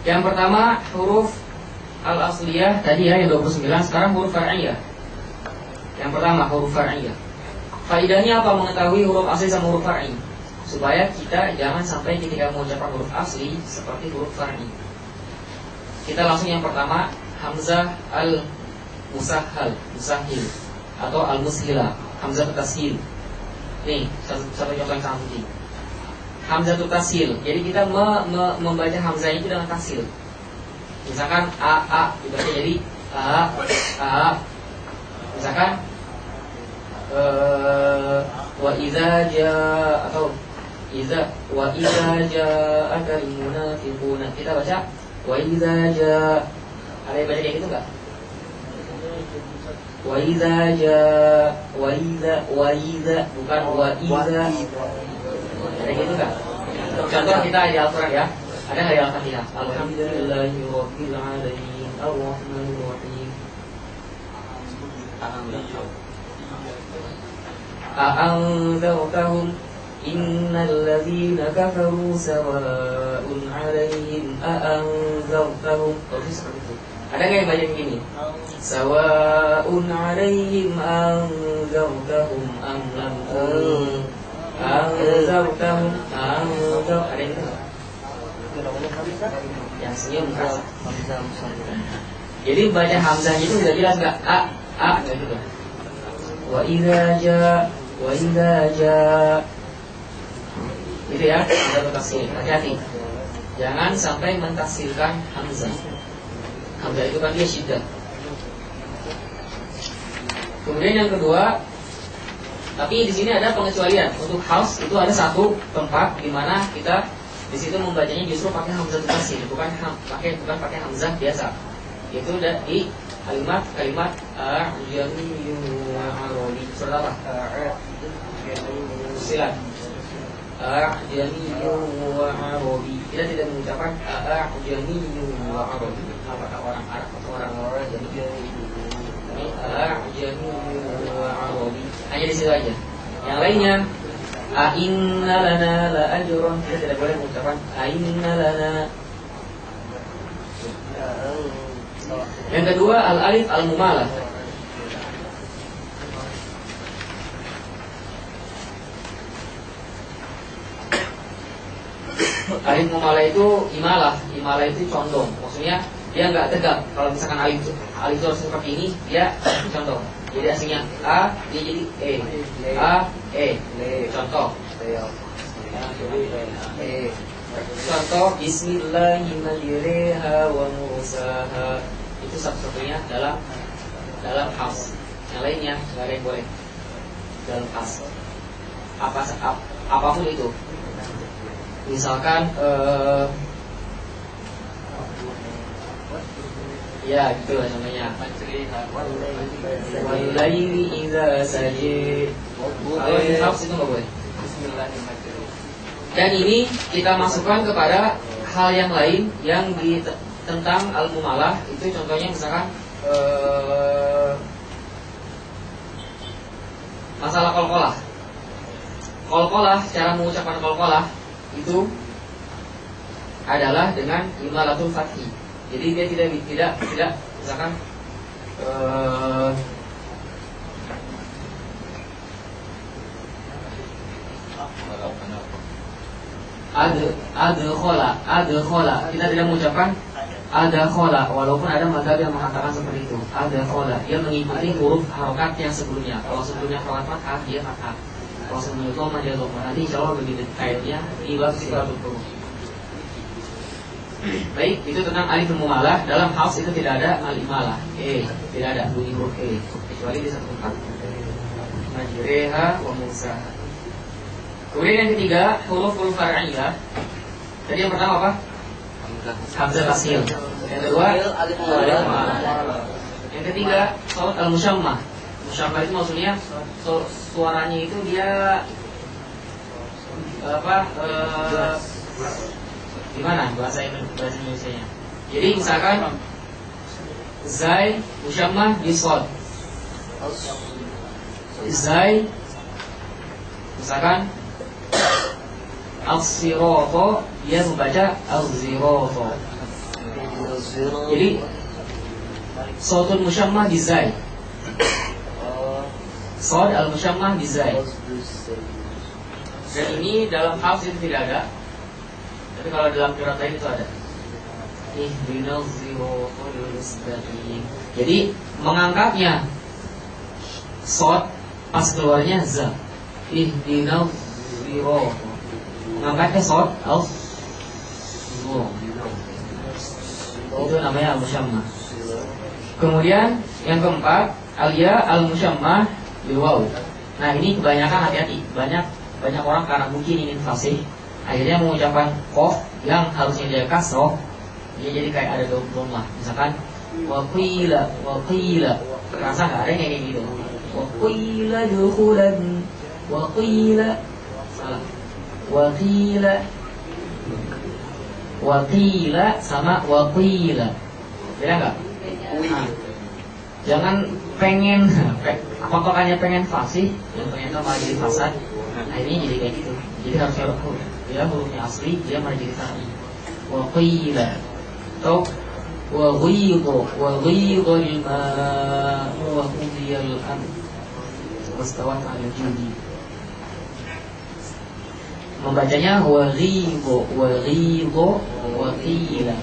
Yang pertama huruf al-asliyah tadi ya, yang 29. Sekarang huruf far'iyah. Yang pertama huruf far'iyah. Faedahnya apa mengetahui huruf asli sama huruf far'i? Supaya kita jangan sampai ketika mengucapkan huruf asli seperti huruf far'i. Kita langsung yang pertama, hamzah al-musahhal, musahhil, atau al-mushila, hamzah tashil. Nih, satu contoh yang sangat penting. Hamzah tashil. Jadi kita membaca hamzah itu dengan tashil. Misalkan a dibaca jadi a. Misalkan wa idza jaa atau wa idza jaa'aka al-munafiquna. Kita baca wa idza jaa. Ada yang baca kayak gitu enggak? Wa idza jaa, wa idza bukan wa idza. Ada gitu enggak? Contoh kita di Al-Qur'an ya. Ada enggak di Al-Fatihah? Alhamdulillahirabbil alamin arrahmanir rahim. A'anzartahum innal ladzina kafaru sawa'un 'alaihim a'anzartahum. Terus seperti itu. Ada nggak yang baca begini? Sawa'un 'alaihim anzartahum am lam anzartahum ada yang itu? Yang senyum keras. Jadi baca hamzahnya itu sudah jelas nggak? A gitu. Wa idza jaa itu ya, hamzah tasghir. Hati-hati, jangan sampai mentasghirkan hamzah. Hamzah itu kan dia syiddah. Kemudian yang kedua, tapi di sini ada pengecualian. Untuk haus itu ada satu tempat di mana kita di situ membacanya justru pakai hamzah tasghir, bukan pakai hamzah biasa. Itu di kalimat a'jamiyyu wa arabi. Surat apa? Silat. A'jamiyyu wa arabi. Kita tidak mengucapkan a'jamiyyu wa arabi. Apakah orang Arab atau orang Ajami? Ini a'jamiyyu wa arabi. Hanya di situ aja. Yang lainnya a'inna lana la ajran. Kita tidak boleh mengucapkan a'inna lana. Yang kedua al-alif al-mumalah. Alif mumalah itu imalah. Imalah itu condong. Maksudnya dia nggak tegak. Kalau misalkan alif itu harus seperti ini, dia condong. Jadi aslinya a, dia jadi e. A, e. Contoh. Contoh bismillahirrahmanirrahim wa mursaha. Itu satu-satunya dalam haus. Yang lainnya nggak ada yang boleh dalam haus. Apapun itu. Misalkan ya gitu lah namanya. Walaili idza sajid. Kalau di haus itu nggak boleh. Dan ini kita masukkan kepada hal yang lain yang tentang al-mumalah. Itu contohnya misalkan masalah qalqalah. Qalqalah, cara mengucapkan qalqalah itu adalah dengan imalatul fathi. Jadi dia tidak misalkan adkhala. Kita tidak mengucapkan adkhala, walaupun ada mazhab yang mengatakan seperti itu. Adkhala, dia mengikuti huruf harokat yang sebelumnya. Kalau sebelumnya harokat fathah, dia fathah. Kalau sebelumnya dhamma, dia dhamma. Nanti insyaallah begitu kaitnya ibad sifatul huruf. Baik, itu tentang alif mumalah. Dalam haus itu tidak ada al-imalah. Tidak ada bunyi huruf kecuali di satu tempat. Majreha wa musaha. Kemudian yang ketiga, huruf far'iyah. Tadi yang pertama apa? Hamzah tasghir. Yang kedua alif mumalah. Yang ketiga, saut al-musyammah. Musyammah itu maksudnya suaranya itu dia gimana bahasa Indonesianya? Jadi misalkan zai musyammah di shad. Zai misalkan as-sirata, dia membaca az-zirata. Jadi Sodul musyammah bizai. Sod al musyammah bizai. Dan ini dalam hafs itu tidak ada. Tapi kalau dalam qiraat lain itu ada. Ihdinas siratal mustaqim. Jadi mengangkatnya sod pas keluarnya za. Ihdinas siratal. Mengangkatnya sod al. Itu namanya al-musyammah. Kemudian yang keempat, al-ya al-musyammah bil waw. Nah, ini kebanyakan hati-hati. Banyak orang karena mungkin ingin fasih, akhirnya mengucapkan qaf yang harusnya dia kasroh, dia jadi kayak ada dhammah. Misalkan wa qila, terasa enggak ada yang kayak gitu. Wa qila dukhulan, wa qila salah. Wa qila sama wa qila. Beda enggak? Nah, jangan pengen patokannya pengen fasih dan ternyata malah jadi fasad. Nah, ini jadi kayak gitu. Jadi harus dia hurufnya asli, dia malah jadi tadi. Wa qila atau wa ghidha al-ma'u wa qudiya al-amr wastawat 'ala al-judi. Membacanya wa ghidha wa qila.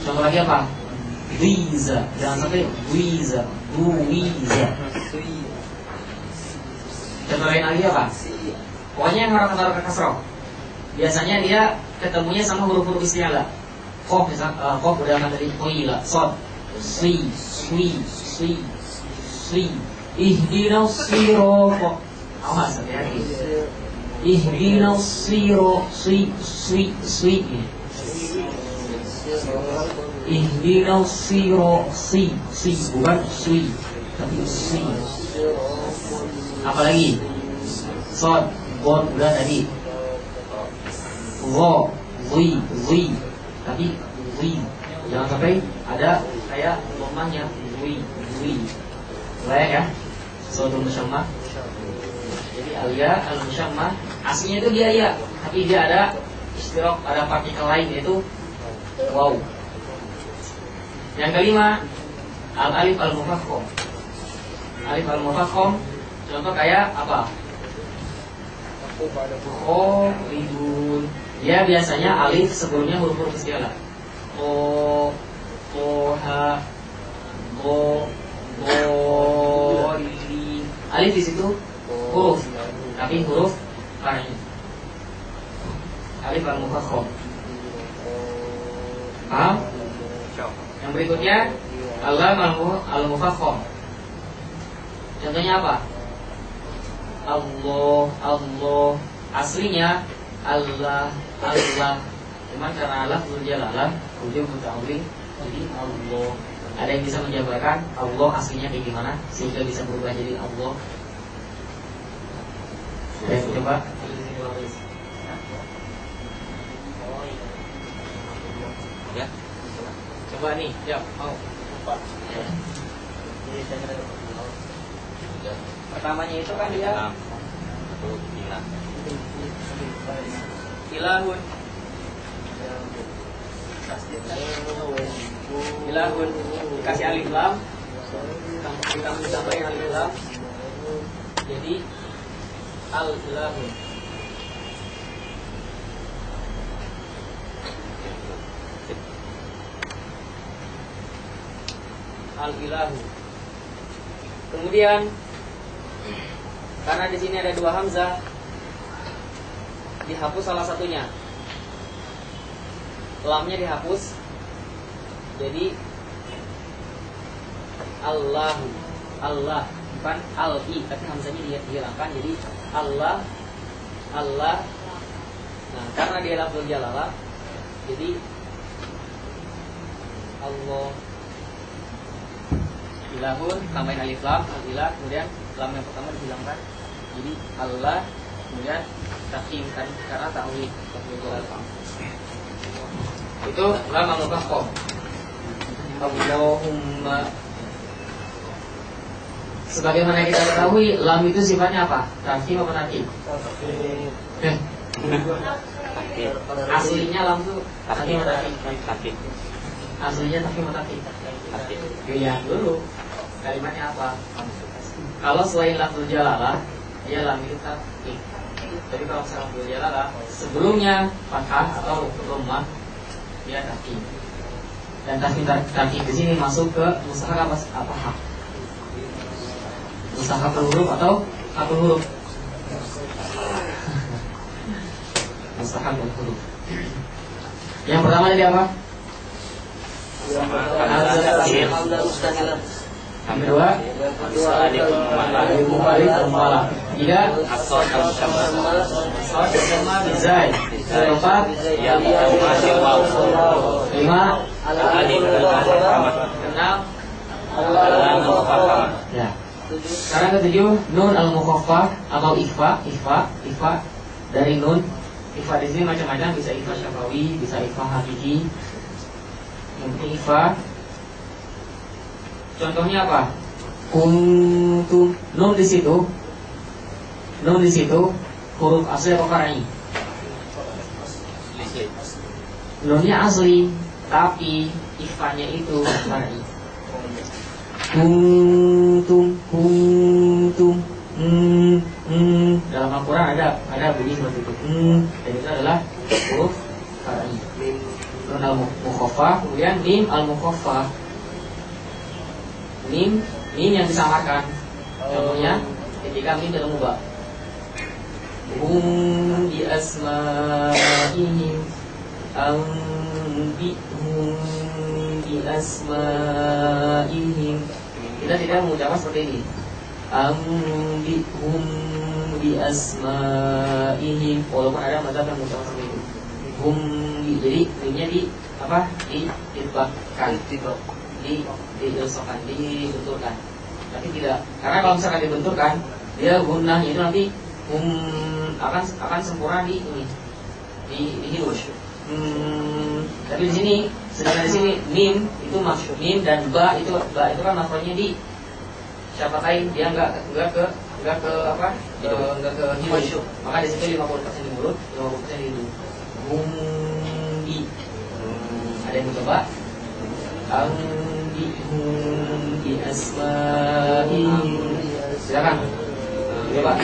Contoh lagi apa? Wiza, jangan sampai wiza. Contoh lain lagi apa? Pokoknya yang harus kasroh. Biasanya dia ketemunya sama huruf-huruf isti'ala. Qaf misalnya, qaf udah akan dari qila, sod, swi. Ihdinas siratal. Awas hati-hati. Ihdinas siratal, swi. Ihdinas siratal, bukan swi, tapi swi. Apalagi sod, god udah tadi. Wo, wi, tapi wi. Jangan sampai ada kayak lemahnya wi. Layak ya? Sodul musyammah. Jadi al-ya al-musyammah aslinya itu dia ya, tapi dia ada istirok, ada partikel lain yaitu waw. Yang kelima, al-alif al-mufakhkham. Alif al-mufakhkham contoh kayak apa? Khalidun. Ya biasanya alif sebelumnya huruf-huruf isti'ala. Ha, alif di situ huruf, tapi huruf far'i. Alif al-mufakhkham. Paham? Yang berikutnya Allah al-mufakhkham. Contohnya apa? Allah. Aslinya Allah. Cuman karena Allah berjalalah, ujung muta'awil, jadi Allah. Ada yang bisa menjabarkan Allah aslinya kayak gimana sehingga bisa berubah jadi Allah? Coba. Ya. Coba nih, mau. Pertamanya itu kan dia ilahun. Dikasih alif lam, kita mencapai alif lam, jadi al-ilahun. Al-ilahu. Kemudian karena di sini ada dua hamzah, dihapus salah satunya. Lamnya dihapus, jadi Allahu. Allah bukan al-i, tapi hamzahnya dihilangkan jadi Allah. Nah, karena dia lafzul jalalah, jadi Allah. Ilahun, tambahin alif lam, al-ilah, kemudian lam yang pertama dihilangkan, jadi Allah, kemudian tafkhimkan karena ta'wid. Itu lam al-mufakhkham. Allahumma. Sebagaimana kita ketahui, lam itu sifatnya apa? Tafkhim apa takhim? Aslinya lam tuh tapi mutafi. Aslinya tapi mutafi. Pilihan dulu kalimatnya apa. Kalau selain lafzul jalalah dia lam itu tafi. Tapi kalau misalnya lafzul jalalah sebelumnya fathah atau dhammah dia tafi. Dan tafi di sini masuk ke mustahak apa hak? Mustahak huruf atau hakul huruf? Mustahak huruf. Yang pertama tadi apa? Yang kedua tiga asod sama bizai. Keempat lima enam ya. Sekarang ketujuh nun al mukhaffaf atau ikhfa dari nun. Ikhfa di sini macam-macam, bisa ikhfa syafawi, bisa ikhfa hakiki. Yang penting ikhfa. Contohnya apa? Kuntum. Nun di situ huruf asli atau far'i? Nunnya asli, tapi ikhfanya itu far'i. Kuntum. Dalam Al-Quran ada bunyi seperti itu. Dan itu adalah huruf far'i. Nun al-mukhaffaf, kemudian mim al-mukhaffaf. Mim yang disamarkan. Contohnya ketika mim bertemu ba. Hum bi asma'ihim anbi'hum bi asma'ihim. Kita tidak mengucapkan seperti ini. Anbi'hum bi asma'ihim. Walaupun ada mazhab yang mengucapkan seperti itu. Hum bi, jadi mimnya di apa? Diitbaqkan. Dibenturkan, tapi tidak, karena kalau misalkan dibenturkan, dia gunnahnya itu nanti akan sempurna di ini, di hidung. Tapi di sini, sedangkan di sini mim itu maksud mim dan ba itu kan makronya di syafatain, dia enggak ke apa? Enggak ke hidung. Maka di situ 50% di mulut, 50% di hidung. Di ada yang mencoba? Anbi'hum bi asma'ihim. Silakan. Coba.